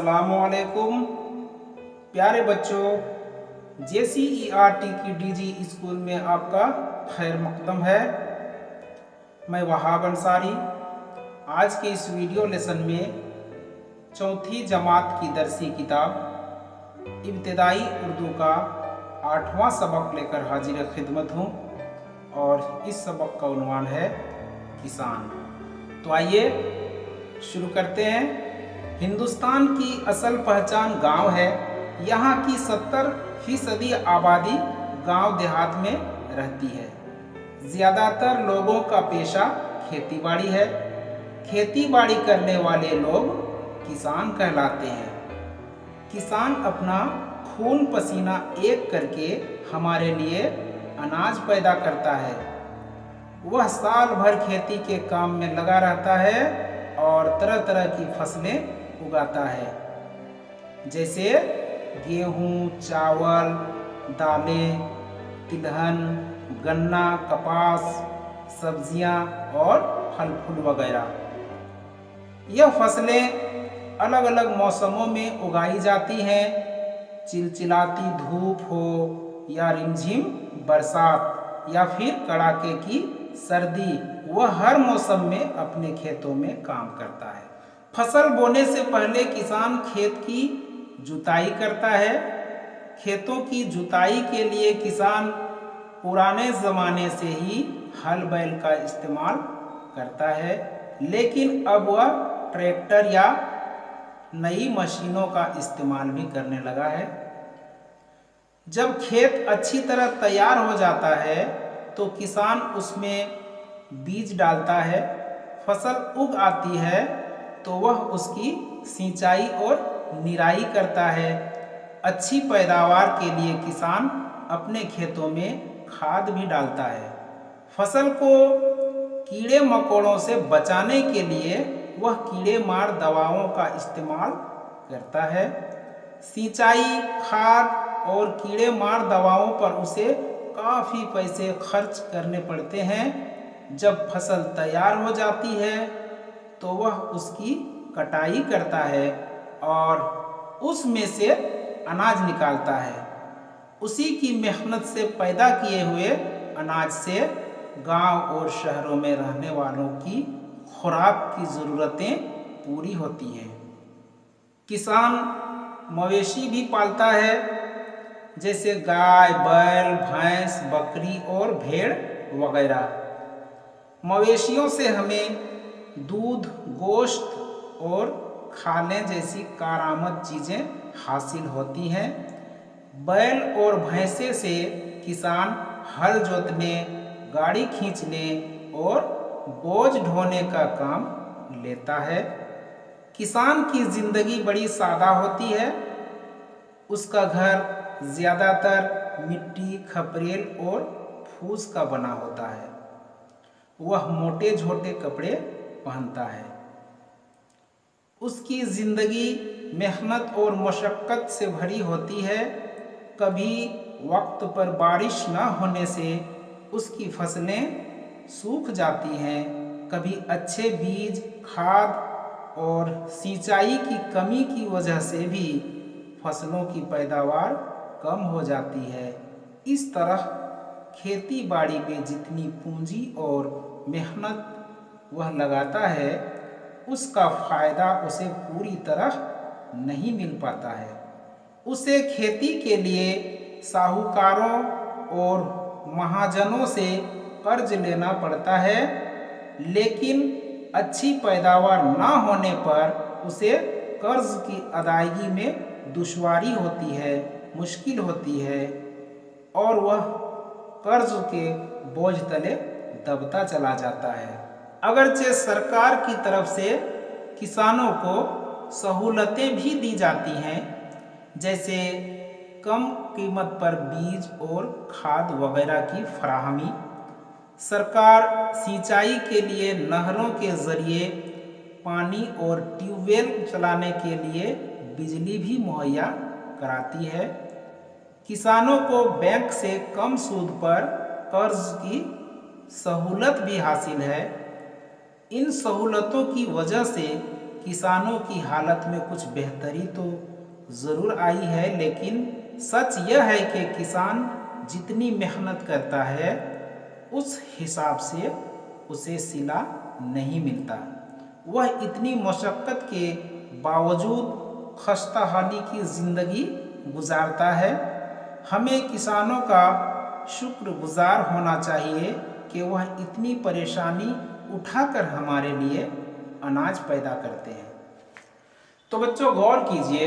अस्सलामुअलैकुम प्यारे बच्चों, JCERT की DG स्कूल में आपका खैर मकदम है। मैं वहाब अंसारी आज के इस वीडियो लेसन में चौथी जमात की दरसी किताब इब्तिदाई उर्दू का 8वां सबक लेकर हाजिर खिदमत हूँ और इस सबक का उन्वान है किसान। तो आइए शुरू करते हैं। हिंदुस्तान की असल पहचान गांव है। यहाँ की 70% आबादी गांव देहात में रहती है। ज़्यादातर लोगों का पेशा खेतीबाड़ी है। खेतीबाड़ी करने वाले लोग किसान कहलाते हैं। किसान अपना खून पसीना एक करके हमारे लिए अनाज पैदा करता है। वह साल भर खेती के काम में लगा रहता है और तरह तरह की फसलें उगाता है, जैसे गेहूं, चावल, दालें, तिलहन, गन्ना, कपास, सब्जियां और फल फूल वगैरह। यह फसलें अलग अलग मौसमों में उगाई जाती हैं। चिलचिलाती धूप हो या रिमझिम बरसात या फिर कड़ाके की सर्दी, वह हर मौसम में अपने खेतों में काम करता है। फसल बोने से पहले किसान खेत की जुताई करता है। खेतों की जुताई के लिए किसान पुराने ज़माने से ही हल बैल का इस्तेमाल करता है, लेकिन अब वह ट्रैक्टर या नई मशीनों का इस्तेमाल भी करने लगा है। जब खेत अच्छी तरह तैयार हो जाता है तो किसान उसमें बीज डालता है। फसल उग आती है तो वह उसकी सिंचाई और निराई करता है। अच्छी पैदावार के लिए किसान अपने खेतों में खाद भी डालता है। फसल को कीड़े मकोड़ों से बचाने के लिए वह कीड़े मार दवाओं का इस्तेमाल करता है। सिंचाई, खाद और कीड़े मार दवाओं पर उसे काफ़ी पैसे खर्च करने पड़ते हैं। जब फसल तैयार हो जाती है तो वह उसकी कटाई करता है और उसमें से अनाज निकालता है। उसी की मेहनत से पैदा किए हुए अनाज से गांव और शहरों में रहने वालों की खुराक की ज़रूरतें पूरी होती हैं। किसान मवेशी भी पालता है, जैसे गाय, बैल, भैंस, बकरी और भेड़ वगैरह। मवेशियों से हमें दूध, गोश्त और खाने जैसी कारामद चीज़ें हासिल होती हैं। बैल और भैंसे से किसान हल जोतने, गाड़ी खींचने और बोझ ढोने का काम लेता है। किसान की ज़िंदगी बड़ी सादा होती है। उसका घर ज़्यादातर मिट्टी, खपरेल और फूस का बना होता है। वह मोटे झोटे कपड़े पहनता है। उसकी ज़िंदगी मेहनत और मशक्क़त से भरी होती है। कभी वक्त पर बारिश न होने से उसकी फसलें सूख जाती हैं। कभी अच्छे बीज, खाद और सिंचाई की कमी की वजह से भी फसलों की पैदावार कम हो जाती है। इस तरह खेती बाड़ी में जितनी पूंजी और मेहनत वह लगाता है, उसका फ़ायदा उसे पूरी तरह नहीं मिल पाता है। उसे खेती के लिए साहूकारों और महाजनों से कर्ज लेना पड़ता है, लेकिन अच्छी पैदावार ना होने पर उसे कर्ज की अदायगी में दुश्वारी होती है, मुश्किल होती है और वह कर्ज के बोझ तले दबता चला जाता है। अगरचे सरकार की तरफ से किसानों को सहूलतें भी दी जाती हैं, जैसे कम कीमत पर बीज और खाद वगैरह की फराहमी। सरकार सिंचाई के लिए नहरों के ज़रिए पानी और ट्यूबवेल चलाने के लिए बिजली भी मुहैया कराती है। किसानों को बैंक से कम सूद पर कर्ज की सहूलत भी हासिल है। इन सहूलतों की वजह से किसानों की हालत में कुछ बेहतरी तो ज़रूर आई है, लेकिन सच यह है कि किसान जितनी मेहनत करता है उस हिसाब से उसे सिला नहीं मिलता। वह इतनी मशक्क़त के बावजूद खस्ताहाली की ज़िंदगी गुजारता है। हमें किसानों का शुक्रगुजार होना चाहिए कि वह इतनी परेशानी उठाकर हमारे लिए अनाज पैदा करते हैं। तो बच्चों गौर कीजिए,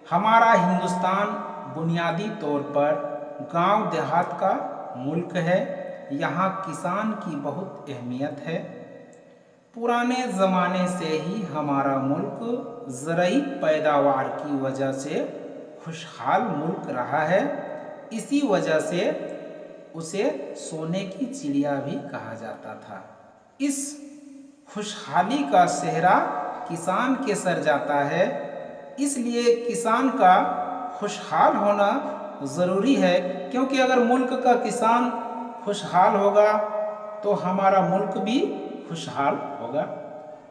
हमारा हिंदुस्तान बुनियादी तौर पर गांव देहात का मुल्क है। यहाँ किसान की बहुत अहमियत है। पुराने ज़माने से ही हमारा मुल्क ज़रूरी पैदावार की वजह से खुशहाल मुल्क रहा है। इसी वजह से उसे सोने की चिड़िया भी कहा जाता था। इस खुशहाली का सेहरा किसान के सर जाता है, इसलिए किसान का खुशहाल होना ज़रूरी है, क्योंकि अगर मुल्क का किसान खुशहाल होगा तो हमारा मुल्क भी खुशहाल होगा।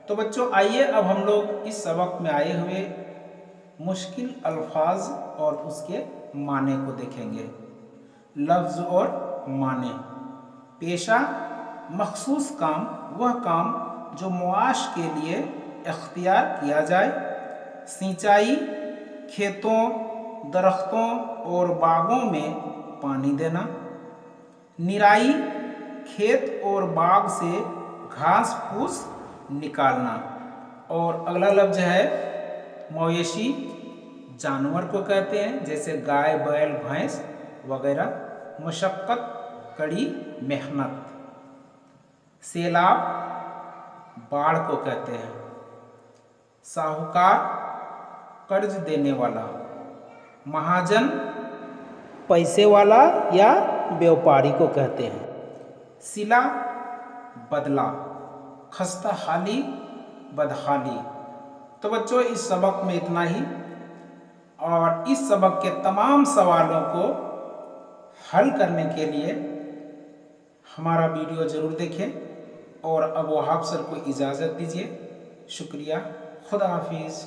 तो बच्चों आइए अब हम लोग इस सबक में आए हुए मुश्किल अल्फाज और उसके माने को देखेंगे। लफ्ज़ और माने। पेशा, मखसूस काम, वह काम जो मुआश के लिए इख्तियार किया जाए। सिंचाई, खेतों, दरख्तों और बागों में पानी देना। निराई, खेत और बाग से घास फूस निकालना। और अगला लफ्ज़ है मवेशी, जानवर को कहते हैं, जैसे गाय, बैल, भैंस वगैरह। मशक्क़त, कड़ी मेहनत। सैलाब, बाढ़ को कहते हैं। साहूकार, कर्ज देने वाला। महाजन, पैसे वाला या व्यापारी को कहते हैं। सिला, बदला। खस्ताहाली, बदहाली। तो बच्चों इस सबक में इतना ही, और इस सबक के तमाम सवालों को हल करने के लिए हमारा वीडियो ज़रूर देखें। और अब वहाब सर को इजाज़त दीजिए। शुक्रिया। खुदा हाफिज़।